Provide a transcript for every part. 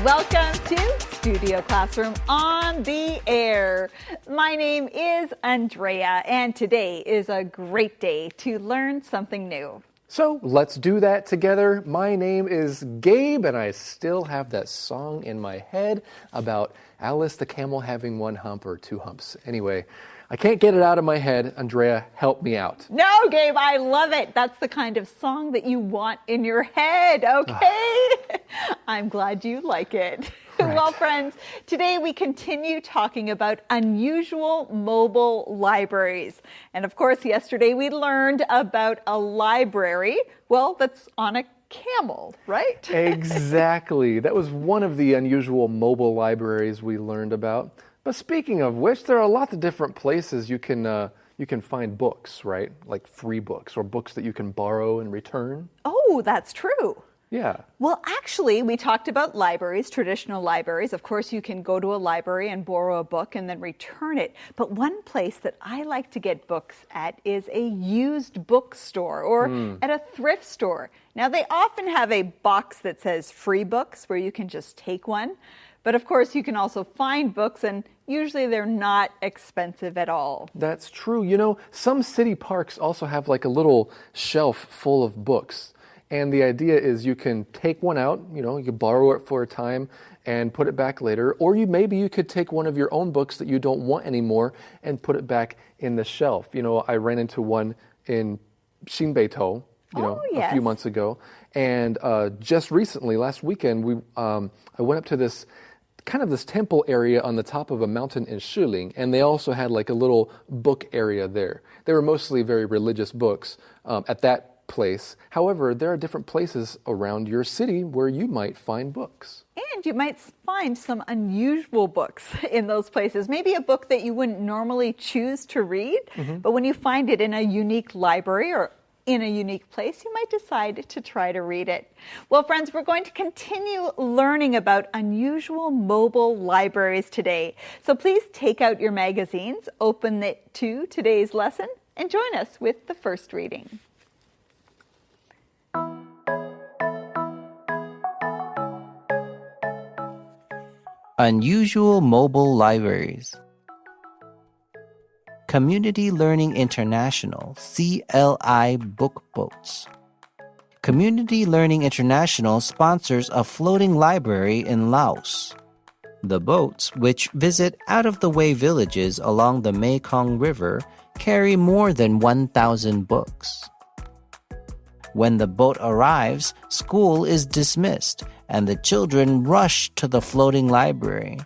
Welcome to Studio Classroom on the Air. My name is Andrea, and today is a great day to learn something new. So let's do that together. My name is Gabe, and I still have that song in my head about Alice the camel having one hump or two humps. Anyway, I can't get it out of my head. Andrea, help me out. No, Gabe, I love it. That's the kind of song that you want in your head, okay? I'm glad you like it. Right. Well, friends, today we continue talking about unusual mobile libraries. And of course, yesterday we learned about a library, well, that's on a camel, right? Exactly. That was one of the unusual mobile libraries we learned about. But speaking of which, there are lots of different places you can find books, right? Like free books or books that you can borrow and return. Oh, that's true. Yeah. Well, actually, we talked about libraries, traditional libraries. Of course, you can go to a library and borrow a book and then return it. But one place that I like to get books at is a used bookstore or at a thrift store. Now, they often have a box that says free books where you can just take one. But of course, you can also find books, and usually they're not expensive at all. That's true. You know, some city parks also have like a little shelf full of books. And the idea is you can take one out, you can borrow it for a time and put it back later. Or maybe you could take one of your own books that you don't want anymore and put it back in the shelf. I ran into one in Xinbeitou, a few months ago. And just recently, last weekend, I went up to this temple area on the top of a mountain in Shiling, and they also had like a little book area there. They were mostly very religious books at that place. However, there are different places around your city where you might find books. And you might find some unusual books in those places. Maybe a book that you wouldn't normally choose to read, but when you find it in a unique library or in a unique place, you might decide to try to read it. Well, friends, we're going to continue learning about unusual mobile libraries today. So please take out your magazines, open it to today's lesson, and join us with the first reading. Unusual mobile libraries. Community Learning International, CLI Book Boats. Community Learning International sponsors a floating library in Laos. The boats, which visit out-of-the-way villages along the Mekong River, carry more than 1,000 books. When the boat arrives, school is dismissed, and the children rush to the floating library.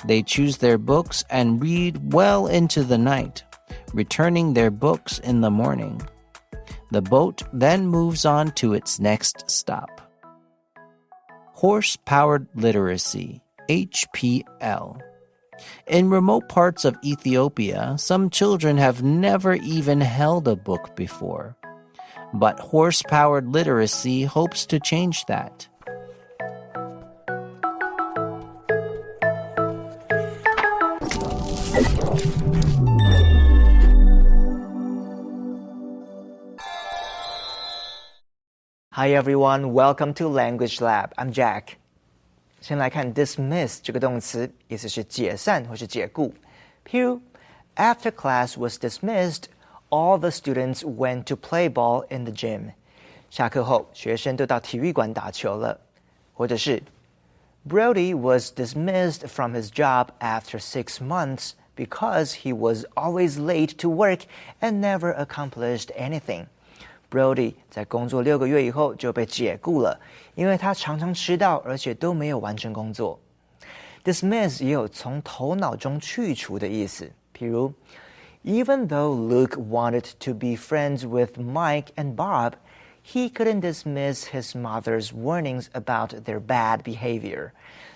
They choose their books and read well into the night, returning their books in the morning. The boat then moves on to its next stop. Horse-Powered Literacy, HPL. In remote parts of Ethiopia, some children have never even held a book before. But horse-powered literacy hopes to change that. Hi everyone, welcome to Language Lab. I'm Jack. 先来看 dismiss 这个动词，意思是解散或是解雇。譬如 After class was dismissed, all the students went to play ball in the gym. 下课后，学生都到体育馆打球了。或者是 Brody was dismissed from his job after 6 months because he was always late to work and never accomplished anything. Brody 在工作6个月以后就被解雇了，因为他常常迟到，而且都没有完成工作。Dismiss 也有从头脑中去除的意思，譬如 Even though Luke wanted to be friends with Mike and Bob, he couldn't dismiss his mother's warnings about their bad behavior.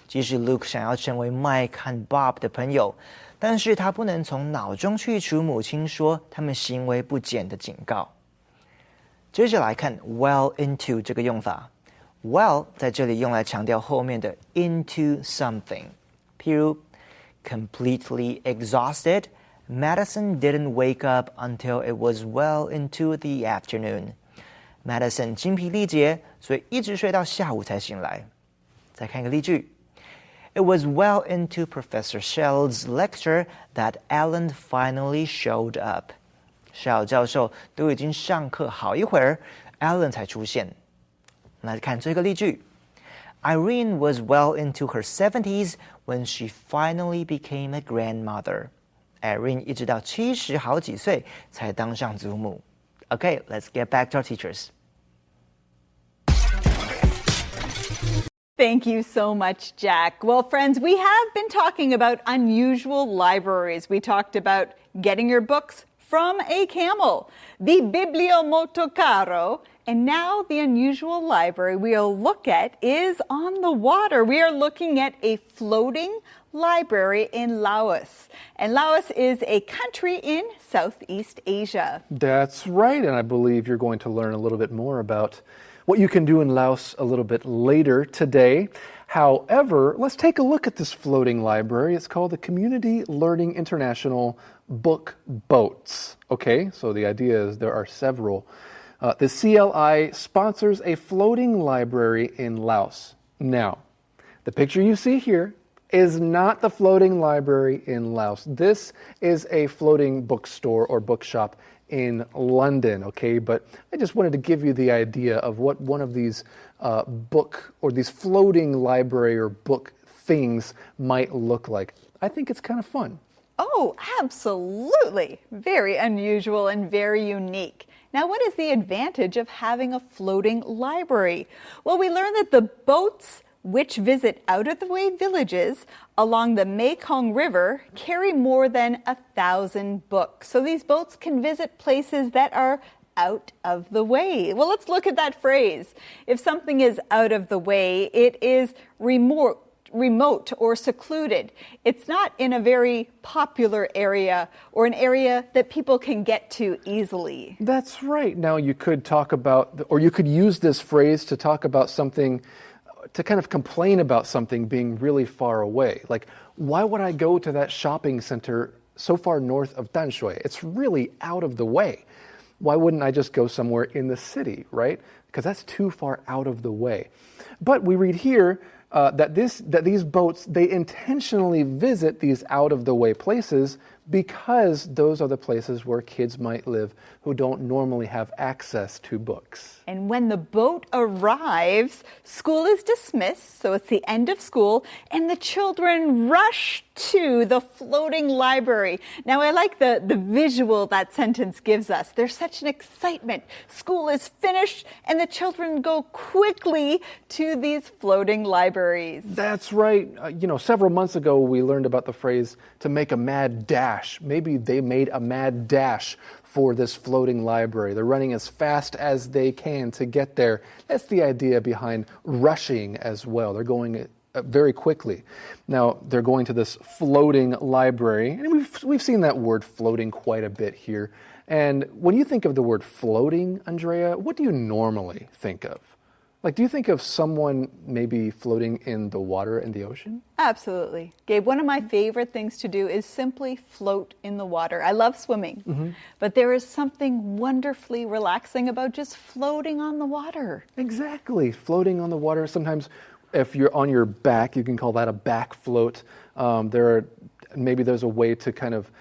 即使 Luke 想要成为 Mike 和 Bob 的朋友，但是他不能从脑中去除母亲说他们行为不检的警告。接着来看 well into 这个用法。well 在这里用来强调后面的 into something。譬如 completely exhausted, Madison didn't wake up until it was well into the afternoon. Madison 精疲力竭，所以一直睡到下午才醒来。再看一个例句 It was well into Professor Shell's lecture that Alan finally showed up. Shell 教授都已经上课好一会儿 ，Alan 才出现。来看这个例句。Irene was well into her 70s when she finally became a grandmother. Irene 一直到70好几岁才当上祖母。Okay, let's get back to our teachers. Thank you so much, Jack. Well, friends, we have been talking about unusual libraries. We talked about getting your books from a camel, the bibliomotocaro, and now the unusual library we'll look at is on the water. We are looking at a floating library in Laos. And Laos is a country in Southeast Asia. That's right, and I believe you're going to learn a little bit more about what you can do in Laos a little bit later today. However, let's take a look at this floating library. It's called the Community Learning International Book Boats. Okay, so the idea is there are several. The CLI sponsors a floating library in Laos. Now, the picture you see here is not the floating library in Laos. This is a floating bookstore or bookshop in London, okay? But I just wanted to give you the idea of what one of these book or these floating library or book things might look like. I think it's kind of fun. Oh, absolutely. Very unusual and very unique. Now, what is the advantage of having a floating library? Well, we learned that the boats which visit out-of-the-way villages along the Mekong River carry more than 1,000 books. So these boats can visit places that are out of the way. Well, let's look at that phrase. If something is out of the way, it is remote or secluded. It's not in a very popular area or an area that people can get to easily. That's right. Now you could talk about, or you could use this phrase to talk about something, to kind of complain about something being really far away. Like, why would I go to that shopping center so far north of Danshui? It's really out of the way. Why wouldn't I just go somewhere in the city, right? Because that's too far out of the way. But we read here that these boats, they intentionally visit these out-of-the-way places because those are the places where kids might live who don't normally have access to books. And when the boat arrives, school is dismissed, so it's the end of school, and the children rush to the floating library. Now, I like the visual that sentence gives us. There's such an excitement. School is finished, and the children go quickly to these floating libraries. That's right. Several months ago, we learned about the phrase to make a mad dash. Maybe they made a mad dash for this floating library. They're running as fast as they can to get there. That's the idea behind rushing as well. They're going very quickly. Now, they're going to this floating library, and we've seen that word floating quite a bit here. And when you think of the word floating, Andrea, what do you normally think of? Like, do you think of someone maybe floating in the water in the ocean? Absolutely. Gabe, one of my favorite things to do is simply float in the water. I love swimming, but there is something wonderfully relaxing about just floating on the water. Exactly. Floating on the water. Sometimes if you're on your back, you can call that a back float. Maybe there's a way to kind of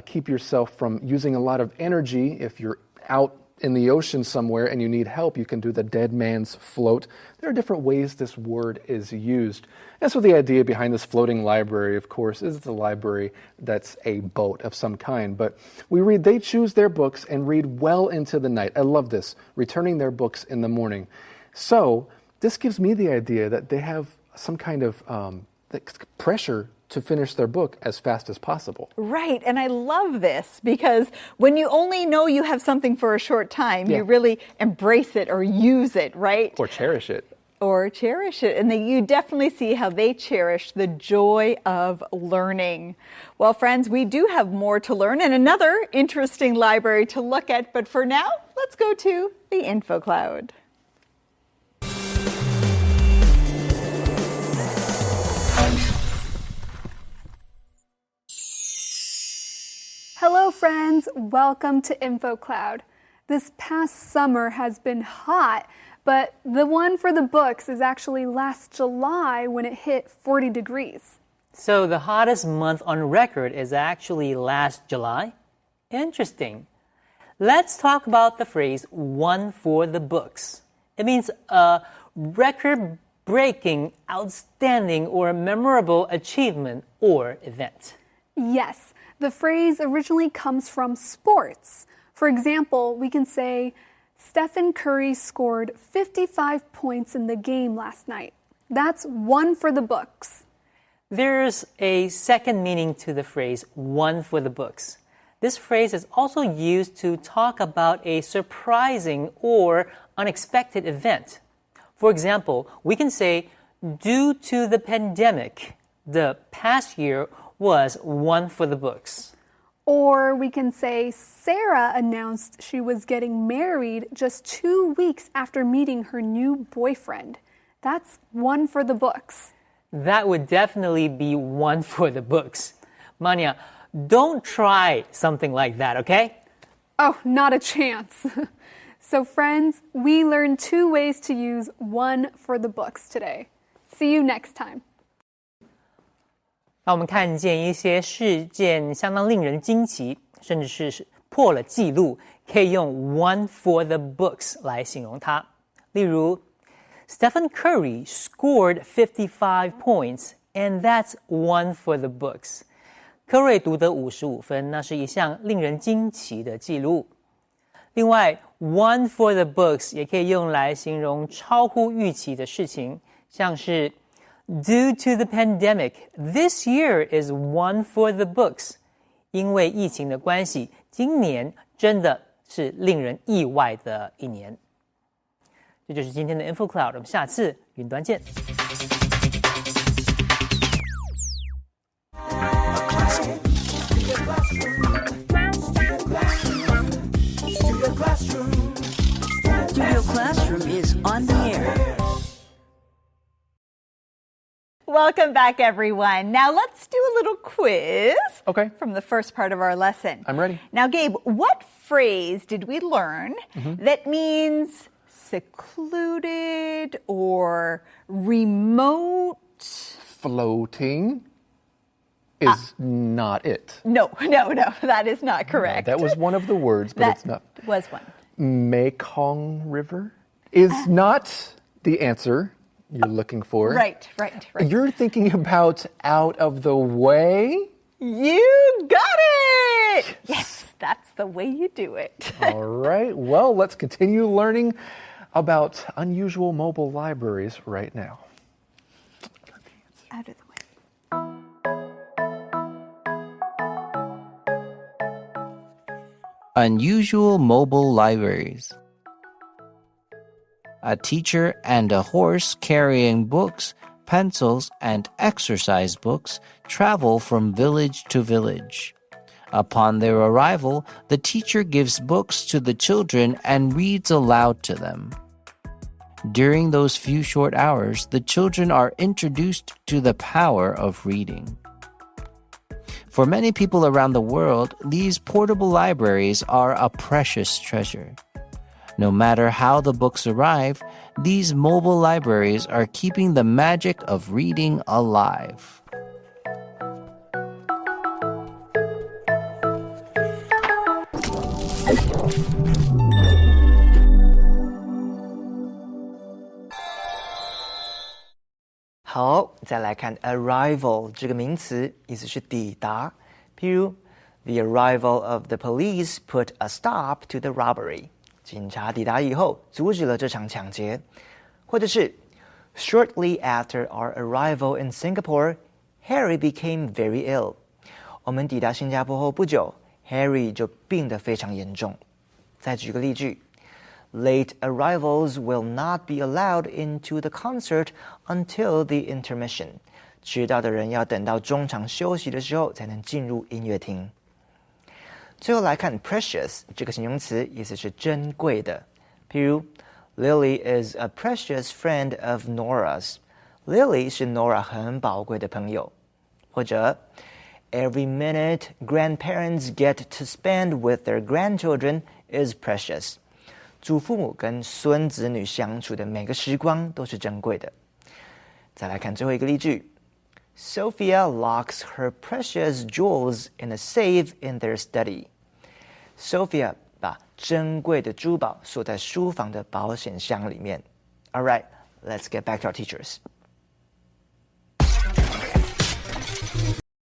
keep yourself from using a lot of energy. If you're out in the ocean somewhere and you need help, you can do the dead man's float. There are different ways this word is used. And so the idea behind this floating library, of course, is it's a library that's a boat of some kind. But we read they choose their books and read well into the night. I love this, returning their books in the morning. So this gives me the idea that they have some kind of pressure to finish their book as fast as possible. Right, and I love this because when you only know you have something for a short time, you really embrace it or use it, right? Or cherish it. Or cherish it. And you definitely see how they cherish the joy of learning. Well, friends, we do have more to learn and another interesting library to look at. But for now, let's go to the Info Cloud. Hello friends, welcome to InfoCloud. This past summer has been hot, But the one for the books is actually last July when it hit 40 degrees. So the hottest month on record is actually last July? Interesting. Let's talk about the phrase one for the books. It means a record-breaking, outstanding, or memorable achievement or event. Yes, the phrase originally comes from sports. For example, we can say, Stephen Curry scored 55 points in the game last night. That's one for the books. There's a second meaning to the phrase one for the books. This phrase is also used to talk about a surprising or unexpected event. For example, we can say, due to the pandemic, the past year was one for the books. Or we can say Sarah announced she was getting married just 2 weeks after meeting her new boyfriend. That's one for the books. That would definitely be one for the books. Manya, don't try something like that, okay? Oh, not a chance. So friends, we learned 2 ways to use one for the books today. See you next time. 让我们看见一些事件相当令人惊奇，甚至是破了记录，可以用 one for the books 来形容它。例如 Stephen Curry scored 55 points, and that's one for the books. 科瑞独得55分，那是一项令人惊奇的记录。另外 one for the books 也可以用来形容超乎预期的事情，像是Due to the pandemic, this year is one for the books. 因为疫情的关系，今年真的是令人意外的一年。这就是今天的 Info Cloud， 我们下次云端见。Studio Classroom is on the air. Welcome back, everyone. Now let's do a little quiz. Okay. From the first part of our lesson. I'm ready. Now, Gabe, what phrase did we learn that means secluded or remote? Floating is not it. No, that is not correct. That was one of the words, but That it's not. was one. Mekong River is not the answer you're looking for. Right. You're thinking about out of the way? You got it! Yes, that's the way you do it. All right. Well, let's continue learning about unusual mobile libraries right now. Out of the way. Unusual mobile libraries. A teacher and a horse carrying books, pencils, and exercise books travel from village to village. Upon their arrival, the teacher gives books to the children and reads aloud to them. During those few short hours, the children are introduced to the power of reading. For many people around the world, these portable libraries are a precious treasure. No matter how the books arrive, these mobile libraries are keeping the magic of reading alive. “好，再来看 arrival 这个名词，意思是抵达。譬如 The arrival of the police put a stop to the robbery. 警察抵达以后，阻止了这场抢劫。或者是 Shortly after our arrival in Singapore, Harry became very ill. 我们抵达新加坡后不久 ，Harry 就病得非常严重。再举个例句。Late arrivals will not be allowed into the concert until the intermission. 迟到的人要等到中场休息的时候才能进入音乐厅。最后来看 precious 这个形容词，意思是珍贵的。譬如 Lily is a precious friend of Nora's. Lily 是 Nora 很宝贵的朋友。或者 Every minute grandparents get to spend with their grandchildren is precious. 祖父母跟孙子女相处的每个时光都是珍贵的。再来看最后一个例句 Sophia locks her precious jewels in a safe in their study. Sophia 把珍贵的珠宝锁在书房的保险箱里面。All right, let's get back to our teachers.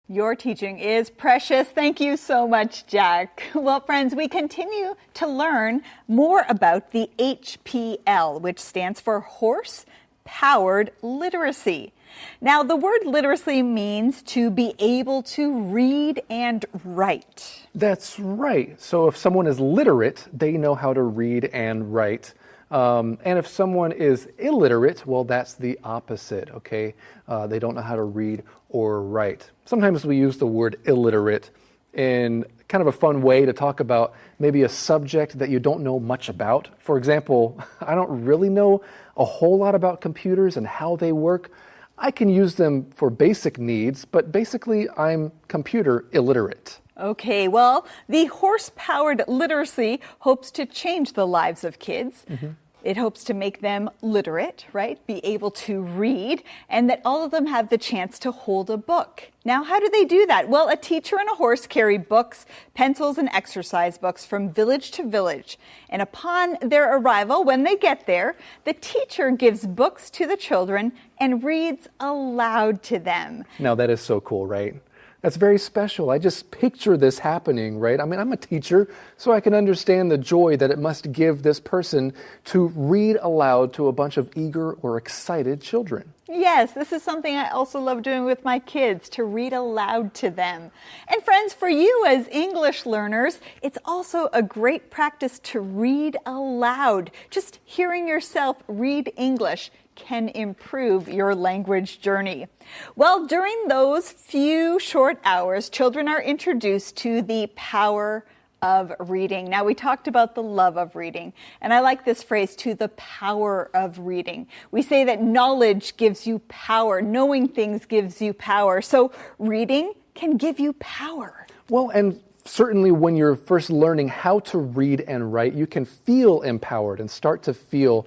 Your teaching is precious. Thank you so much, Jack. Well, friends, we continue to learn more about the HPL, which stands for Horse-Powered Literacy. Now, the word literacy means to be able to read and write. That's right. So if someone is literate, they know how to read and write. And if someone is illiterate, well, that's the opposite, okay? They don't know how to read or write. Sometimes we use the word illiterate in kind of a fun way to talk about maybe a subject that you don't know much about. For example, I don't really know a whole lot about computers and how they work. I can use them for basic needs, but basically I'm computer illiterate. Okay, well, the horse-powered literacy hopes to change the lives of kids. It hopes to make them literate, right? Be able to read, and that all of them have the chance to hold a book. Now, how do they do that? Well, a teacher and a horse carry books, pencils, and exercise books from village to village. And upon their arrival, when they get there, the teacher gives books to the children and reads aloud to them. Now, that is so cool, right? That's very special. I just picture this happening, right? I mean, I'm a teacher, so I can understand the joy that it must give this person to read aloud to a bunch of eager or excited children. Yes, this is something I also love doing with my kids, to read aloud to them. And friends, for you as English learners, it's also a great practice to read aloud. Just hearing yourself read English can improve your language journey. Well, during those few short hours, children are introduced to the power of reading. Now, we talked about the love of reading, and I like this phrase, to the power of reading. We say that knowledge gives you power, knowing things gives you power. So reading can give you power. Well, and certainly when you're first learning how to read and write, you can feel empowered and start to feel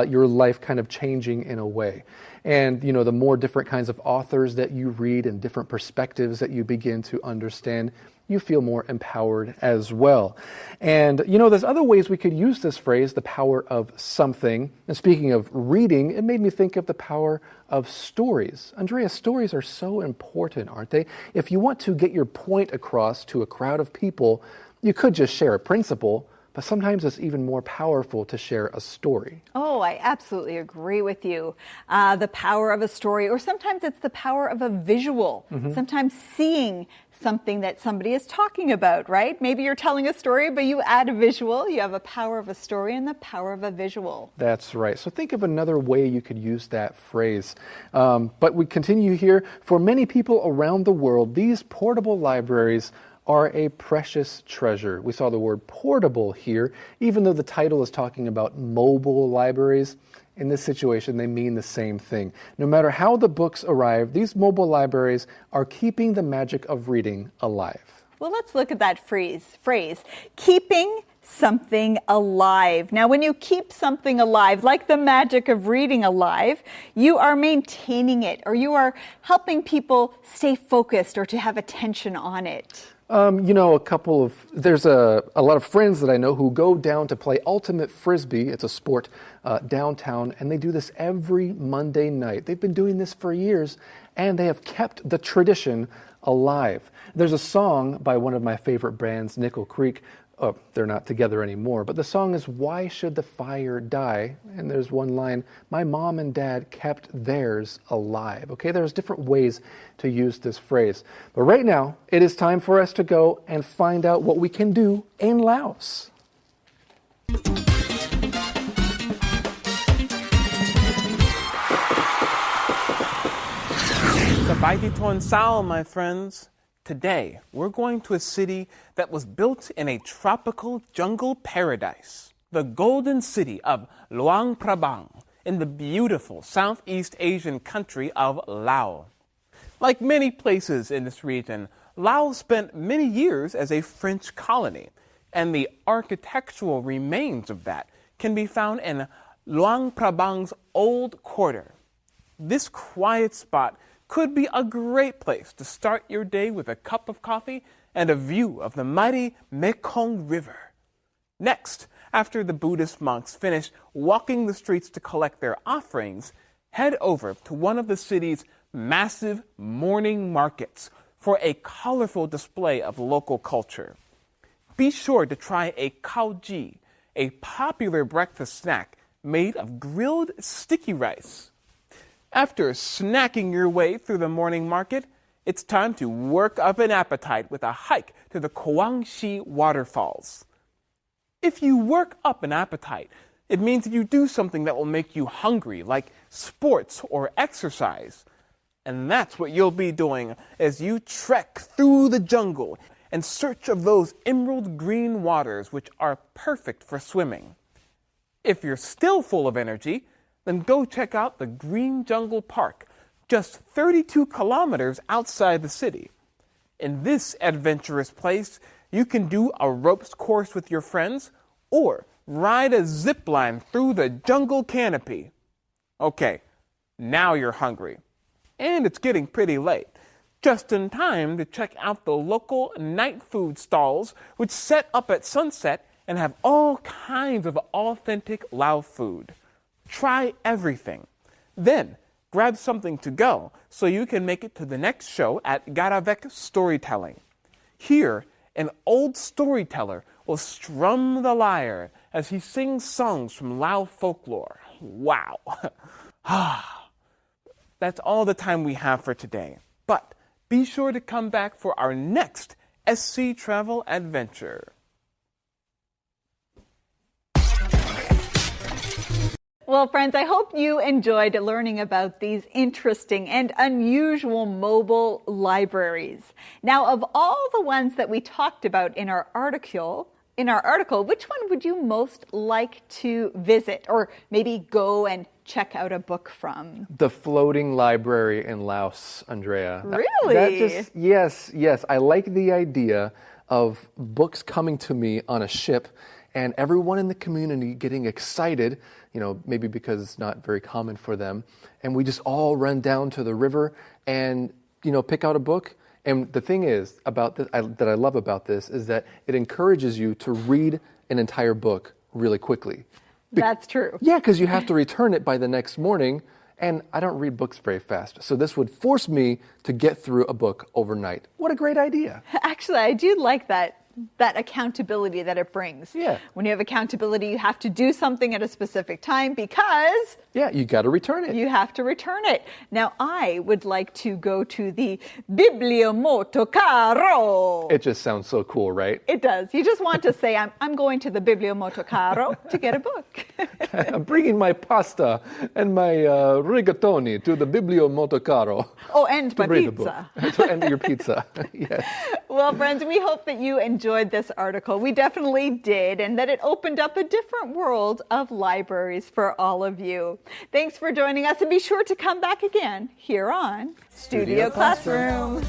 your life kind of changing in a way. And, you know, the more different kinds of authors that you read and different perspectives that you begin to understand, you feel more empowered as well. And, you know, there's other ways we could use this phrase, the power of something. And speaking of reading, it made me think of the power of stories. Andrea, stories are so important, aren't they? If you want to get your point across to a crowd of people, you could just share a principle, but sometimes it's even more powerful to share a story. Oh, I absolutely agree with you. The power of a story, or sometimes it's the power of a visual. Sometimes seeing something that somebody is talking about, right? Maybe you're telling a story, but you add a visual. You have a power of a story and the power of a visual. That's right. So think of another way you could use that phrase. But we continue here. For many people around the world, these portable libraries are a precious treasure. We saw the word portable here, even though the title is talking about mobile libraries. In this situation, they mean the same thing. No matter how the books arrive, these mobile libraries are keeping the magic of reading alive. Well, let's look at that phrase, keeping something alive. Now, when you keep something alive, like the magic of reading alive, you are maintaining it, or you are helping people stay focused or to have attention on it. You know, there's a lot of friends that I know who go down to play ultimate frisbee. It's a sport downtown, and they do this every Monday night. They've been doing this for years, and they have kept the tradition alive. There's a song by one of my favorite bands, Nickel Creek. Oh, they're not together anymore, but the song is Why Should the Fire Die? And there's one line, my mom and dad kept theirs alive. Okay, there's different ways to use this phrase. But right now, it is time for us to go and find out what we can do in Laos. Sabaiti Ton Sao, my friends. Today, we're going to a city that was built in a tropical jungle paradise, the golden city of Luang Prabang in the beautiful Southeast Asian country of Laos. Like many places in this region, Laos spent many years as a French colony, and the architectural remains of that can be found in Luang Prabang's old quarter. This quiet spot could be a great place to start your day with a cup of coffee and a view of the mighty Mekong River. Next, after the Buddhist monks finish walking the streets to collect their offerings, head over to one of the city's massive morning markets for a colorful display of local culture. Be sure to try a kaoji, a popular breakfast snack made of grilled sticky rice. After snacking your way through the morning market, it's time to work up an appetite with a hike to the Kuwangshi Waterfalls. If you work up an appetite, it means that you do something that will make you hungry, like sports or exercise. And that's what you'll be doing as you trek through the jungle in search of those emerald green waters which are perfect for swimming. If you're still full of energy, then go check out the Green Jungle Park, just 32 kilometers outside the city. In this adventurous place, you can do a ropes course with your friends or ride a zip line through the jungle canopy. Okay, now you're hungry. And it's getting pretty late. Just in time to check out the local night food stalls which set up at sunset and have all kinds of authentic Lao food. Try everything. Then grab something to go so you can make it to the next show at Garavek Storytelling. Here, an old storyteller will strum the lyre as he sings songs from Lao folklore. Wow. That's all the time we have for today. But be sure to come back for our next SC Travel Adventure. Well, friends, I hope you enjoyed learning about these interesting and unusual mobile libraries. Now, of all the ones that we talked about in our article, which one would you most like to visit or maybe go and check out a book from? The floating library in Laos, Andrea. Really? Yes. I like the idea of books coming to me on a ship and everyone in the community getting excited, maybe because it's not very common for them. And we just all run down to the river and, pick out a book. And the thing is about this, that I love about this is that it encourages you to read an entire book really quickly. That's true. Yeah, because you have to return it by the next morning, and I don't read books very fast. So this would force me to get through a book overnight. What a great idea. Actually, I do like that accountability that it brings. Yeah. When you have accountability, you have to do something at a specific time because... Yeah, you got to return it. You have to return it. Now, I would like to go to the Bibliomotocaro. It just sounds so cool, right? It does. You just want to say, I'm going to the Bibliomotocaro to get a book. I'm bringing my pasta and my rigatoni to the Bibliomotocaro. Oh, and my pizza. And your pizza, yes. Well, friends, we hope that you enjoyed this article. We definitely did, and that it opened up a different world of libraries for all of you. Thanks for joining us, and be sure to come back again here on Studio Classroom.